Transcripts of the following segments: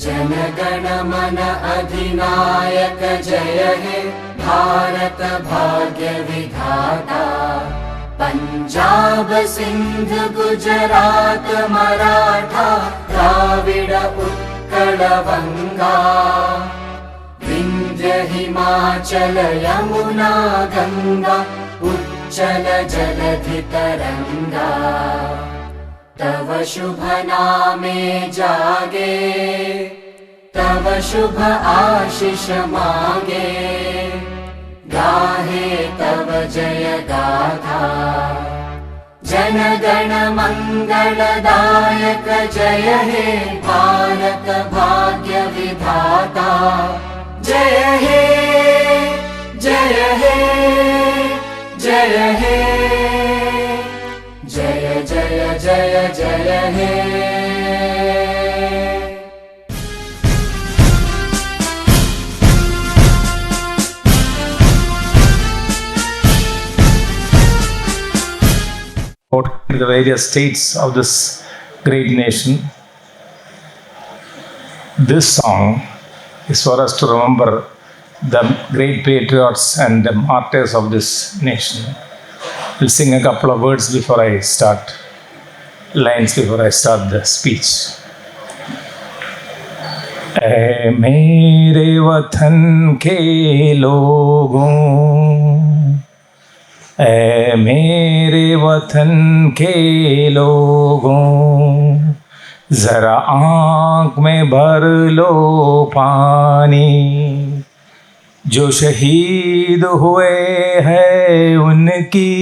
जनगण मन अधिनायक जय हे भारत भाग्य विधाता। पंजाब सिंध गुजरात मराठा द्राविड उत्कल बंगा। विंध्य हिमाचल यमुना गंगा उच्चल जलधि तरंगा। तव शुभ नामे जागे तव शुभ आशीष मागे। गाहे तव जय गाथा जन गण मंगलदायक जय हे भारत भाग्य विधाता। जय हे जय हे जय हे जय जय जय जय हे। The various states of this great nation. This song is for us to remember the great patriots and the martyrs of this nation. We'll sing a couple of words before I start, lines before I start the speech. ऐ मेरे वतन के लोगों, ऐ मेरे वतन के लोगों, जरा आँख में भर लो पानी। जो शहीद हुए हैं उनकी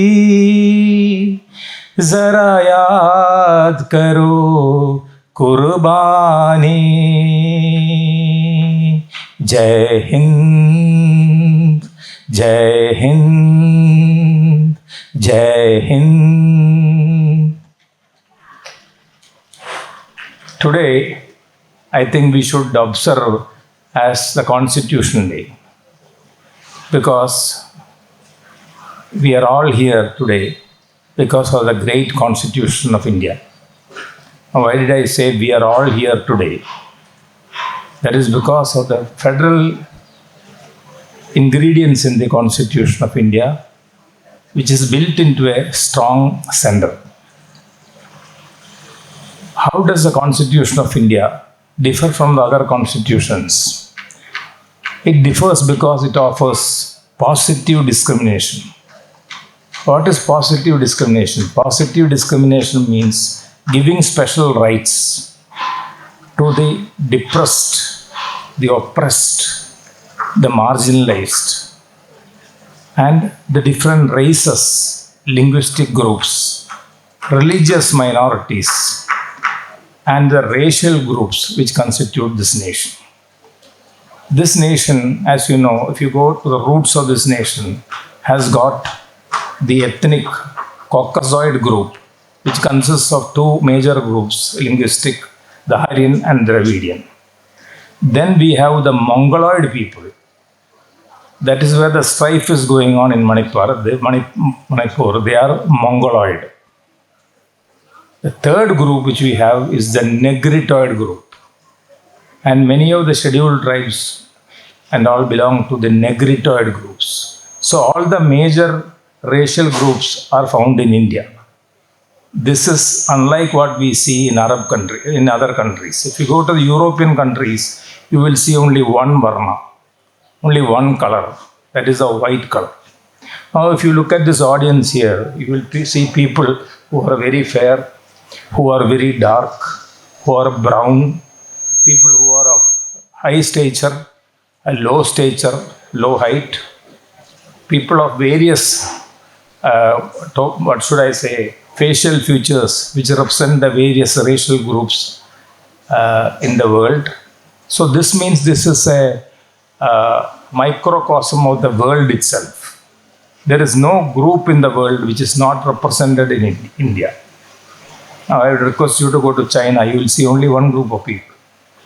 जरा याद करो कुर्बानी। जय हिंद जय हिंद जय Hind. Today, I think we should observe as the Constitution Day, because we are all here today because of the great Constitution of India. Now, why did I say we are all here today? That is because of the federal ingredients in the Constitution of India, which is built into a strong center. How does the Constitution of India differ from the other constitutions? It differs because it offers positive discrimination. What is positive discrimination? Positive discrimination means giving special rights to the depressed, the oppressed, the marginalized, and the different races, linguistic groups, religious minorities, and the racial groups which constitute this nation. This nation, as you know, if you go to the roots of this nation, has got the ethnic Caucasoid group, which consists of two major groups, linguistic, the Aryan and Dravidian. Then we have the Mongoloid people. That is where the strife is going on in Manipur. Manipur, they are Mongoloid. The third group which we have is the Negritoid group. And many of the scheduled tribes and all belong to the Negritoid groups. So all the major racial groups are found in India. This is unlike what we see in in other countries. If you go to the European countries, you will see only one varna, only one color, that is a white color. Now if you look at this audience here, you will see people who are very fair, who are very dark, who are brown, people who are of high stature, a low stature, low height, people of various, facial features which represent the various racial groups in the world. So this means this is a microcosm of the world itself. There is no group in the world which is not represented in India. Now I would request you to go to China, you will see only one group of people.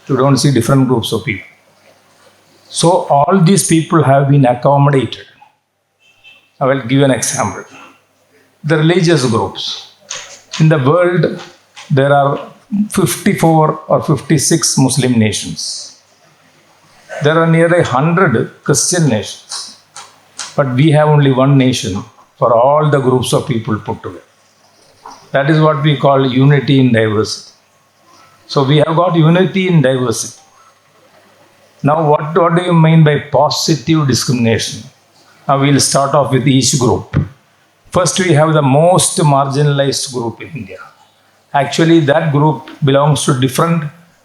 You don't see different groups of people. So all these people have been accommodated. I will give you an example. The religious groups. In the world, there are 54 or 56 Muslim nations. There are nearly 100 Christian nations. But we have only one nation for all the groups of people put together. That is what we call unity in diversity. So we have got unity in diversity. Now what do you mean by positive discrimination? Now we'll start off with each group. First we have the most marginalized group in India. Actually that group belongs to different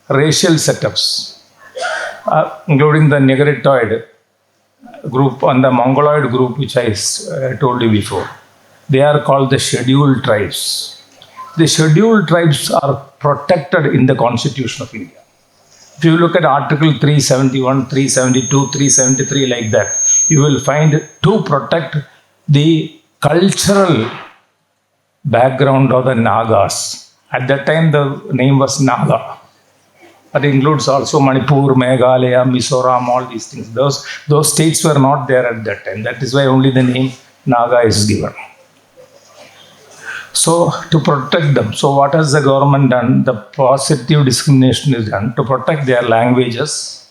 racial setups, including the Negritoid group and the Mongoloid group which I told you before. They are called the scheduled tribes. The scheduled tribes are protected in the Constitution of India. If you look at Article 371, 372, 373 like that, you will find to protect the cultural background of the Nagas. At that time the name was Naga. That includes also Manipur, Meghalaya, Mizoram, all these things. Those states were not there at that time. That is why only the name Naga is given. So to protect them, so what has the government done? The positive discrimination is done to protect their languages,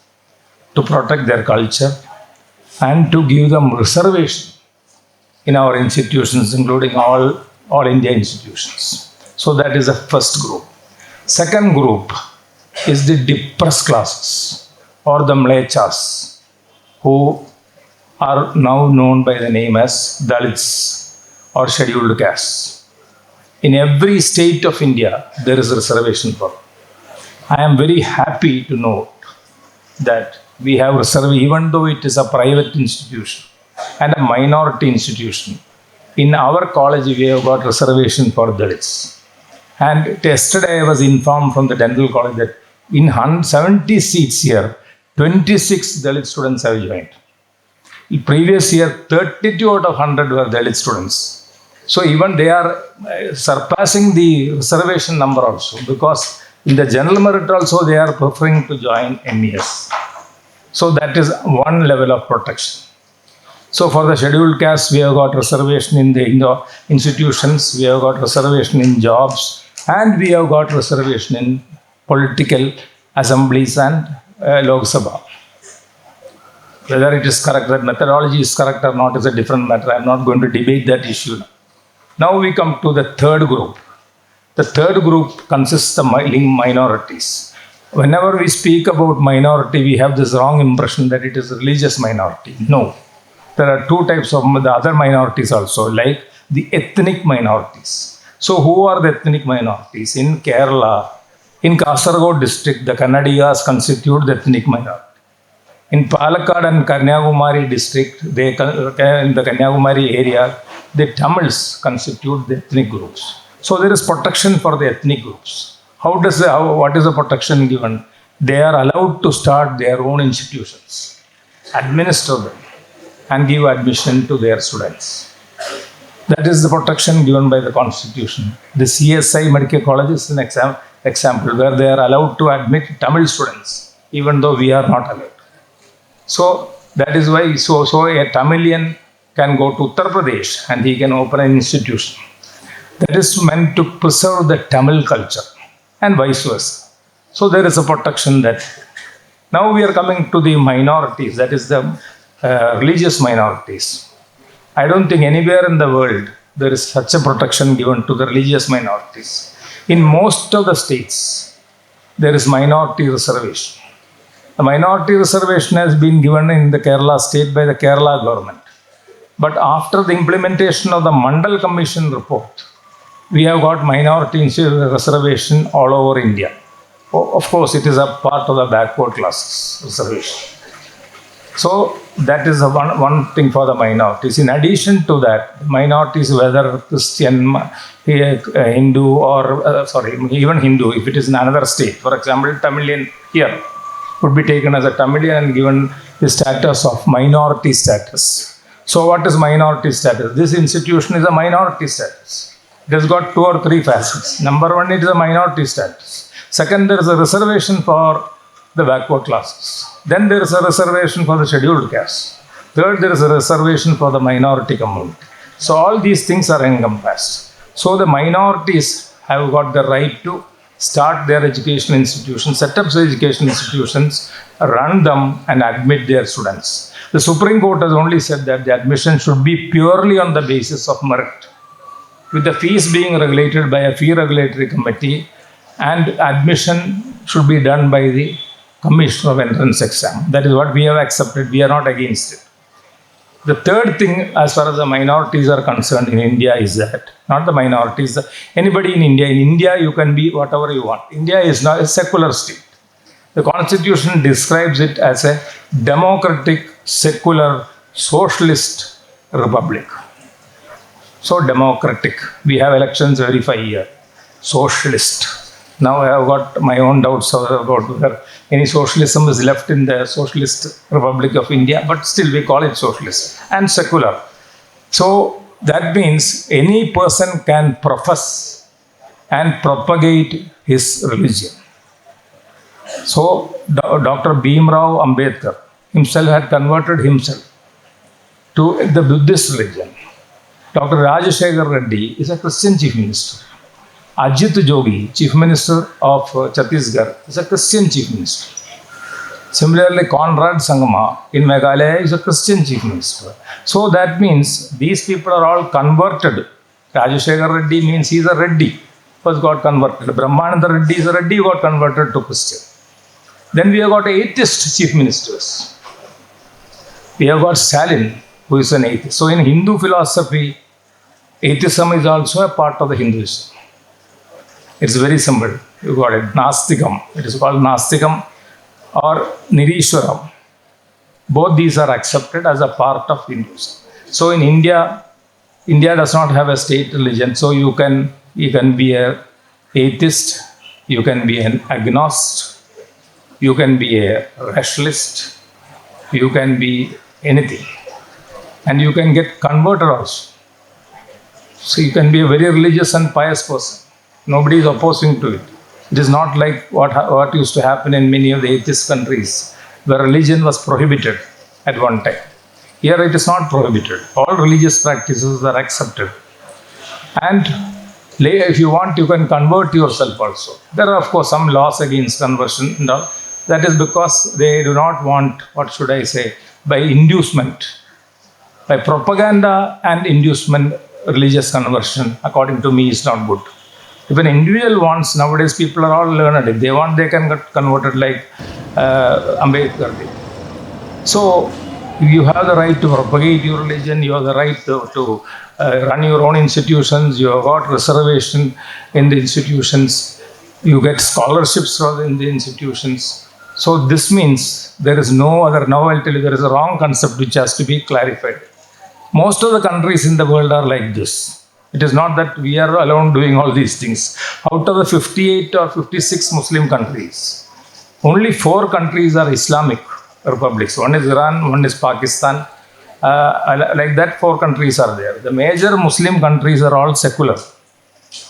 to protect their culture, and to give them reservation in our institutions, including all India institutions. So that is the first group. Second group is the depressed classes or the Mlechas, who are now known by the name as Dalits or scheduled castes. In every state of India, there is a reservation for them. I am very happy to note that we have reserved, even though it is a private institution and a minority institution. In our college, we have got reservation for Dalits. And yesterday I was informed from the dental college that in 70 seats here, 26 Dalit students have joined. In previous year, 32 out of 100 were Dalit students. So even they are surpassing the reservation number also, because in the general merit also they are preferring to join MES. So that is one level of protection. So for the scheduled caste, we have got reservation in the institutions, we have got reservation in jobs, and we have got reservation in political assemblies and Lok Sabha. Whether it is correct, that methodology is correct or not is a different matter. I am not going to debate that issue. Now we come to the third group. The third group consists of minorities. Whenever we speak about minority, we have this wrong impression that it is a religious minority. No. There are two types of the other minorities also, like the ethnic minorities. So who are the ethnic minorities? In Kerala, in Kasaragod district, the Kannadigas constitute the ethnic minority. In Palakkad and Kanyakumari district, in the Kanyakumari area, the Tamils constitute the ethnic groups. So there is protection for the ethnic groups. What is the protection given? They are allowed to start their own institutions, administer them, and give admission to their students. That is the protection given by the Constitution. The CSI Medical College is an example where they are allowed to admit Tamil students, even though we are not allowed. So that is why a Tamilian can go to Uttar Pradesh and he can open an institution. That is meant to preserve the Tamil culture and vice versa. So there is a protection that. Now we are coming to the minorities, that is the religious minorities. I don't think anywhere in the world there is such a protection given to the religious minorities. In most of the states, there is minority reservation. The minority reservation has been given in the Kerala state by the Kerala government. But after the implementation of the Mandal Commission report, we have got minority reservation all over India. Of course, it is a part of the backward classes reservation. So that is one thing for the minorities. In addition to that, minorities, whether Christian, Hindu or, even Hindu, if it is in another state, for example, Tamilian here, would be taken as a Tamilian and given the status of minority status. So what is minority status? This institution is a minority status. It has got 2 or 3 facets. Number one, it is a minority status. Second, there is a reservation for the backward classes. Then there is a reservation for the scheduled caste. Third, there is a reservation for the minority community. So all these things are encompassed. So the minorities have got the right to start their educational institutions, set up educational institutions, run them, and admit their students. The Supreme Court has only said that the admission should be purely on the basis of merit, with the fees being regulated by a fee regulatory committee, and admission should be done by the Commissioner of Entrance Exam. That is what we have accepted. We are not against it. The third thing, as far as the minorities are concerned in India, is that, not the minorities, anybody in India you can be whatever you want. India is not a secular state. The Constitution describes it as a democratic, secular, socialist republic. So democratic. We have elections every 5 years. Socialist. Now I have got my own doubts about whether any socialism is left in the Socialist Republic of India, but still we call it socialist and secular. So that means any person can profess and propagate his religion. So Dr. Bhimrao Ambedkar himself had converted himself to the Buddhist religion. Dr. Rajashekar Reddy is a Christian chief minister. Ajit Jogi, chief minister of Chhattisgarh, is a Christian chief minister. Similarly, Conrad Sangma in Meghalaya is a Christian chief minister. So that means these people are all converted. Rajashekar Reddy means he is a Reddy, first got converted. Brahmananda Reddy is a Reddy who got converted to Christian. Then we have got atheist chief ministers. We have got Stalin, who is an atheist. So in Hindu philosophy, atheism is also a part of the Hinduism. It's very simple. You got it. Nastikam. It is called Nastikam or Nirishwaram. Both these are accepted as a part of Hinduism. So in India does not have a state religion. So you can be an atheist, you can be an agnostic, you can be a rationalist, you can be anything. And you can get converted also. So you can be a very religious and pious person. Nobody is opposing to it. It is not like what used to happen in many of the atheist countries, where religion was prohibited at one time. Here it is not prohibited. All religious practices are accepted. And if you want, you can convert yourself also. There are, of course, some laws against conversion and all. That is because they do not want, by inducement, by propaganda and inducement, religious conversion, according to me, is not good. If an individual wants, nowadays people are all learned. If they want, they can get converted like Ambedkar did. So you have the right to propagate your religion. You have the right to run your own institutions. You have got reservation in the institutions. You get scholarships in the institutions. So this means there is no other. Now I'll tell you, there is a wrong concept which has to be clarified. Most of the countries in the world are like this. It is not that we are alone doing all these things. Out of the 58 or 56 Muslim countries, only 4 countries are Islamic republics. One is Iran, one is Pakistan. Like that, 4 countries are there. The major Muslim countries are all secular.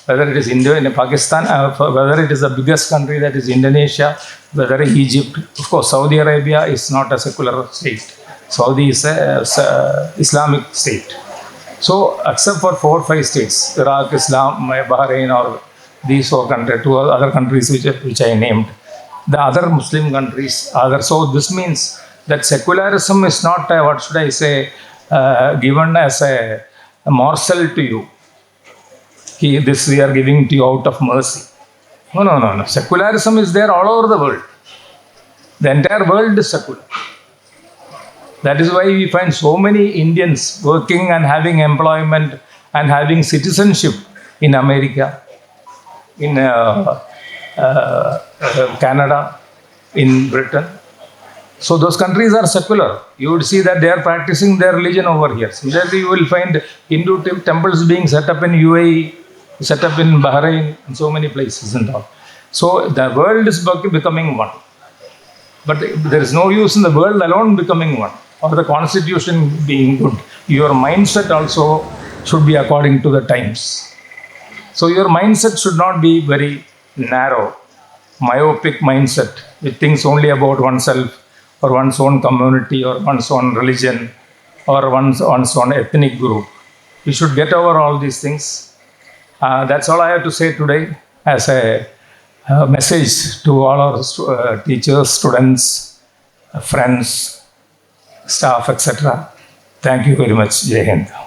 Whether it is India and Pakistan, whether it is the biggest country, that is Indonesia, whether Egypt. Of course, Saudi Arabia is not a secular state. Saudi is an Islamic state. So, except for 4 or 5 states, Iraq, Islam, Bahrain, or these 4 countries, 2 other countries which I named, the other Muslim countries are there. So, this means that secularism is not, given as a morsel to you. This we are giving to you out of mercy. No. Secularism is there all over the world. The entire world is secular. That is why we find so many Indians working and having employment and having citizenship in America, in Canada, in Britain. So those countries are secular. You would see that they are practicing their religion over here. Similarly, you will find Hindu temples being set up in UAE, set up in Bahrain, and so many places and all. So the world is becoming one. But there is no use in the world alone becoming one, or the constitution being good. Your mindset also should be according to the times. So your mindset should not be very narrow, myopic mindset, which thinks only about oneself or one's own community or one's own religion or one's own ethnic group. We should get over all these things. That's all I have to say today as a A message to all our teachers, students, friends, staff, etc. Thank you very much. Jai Hind.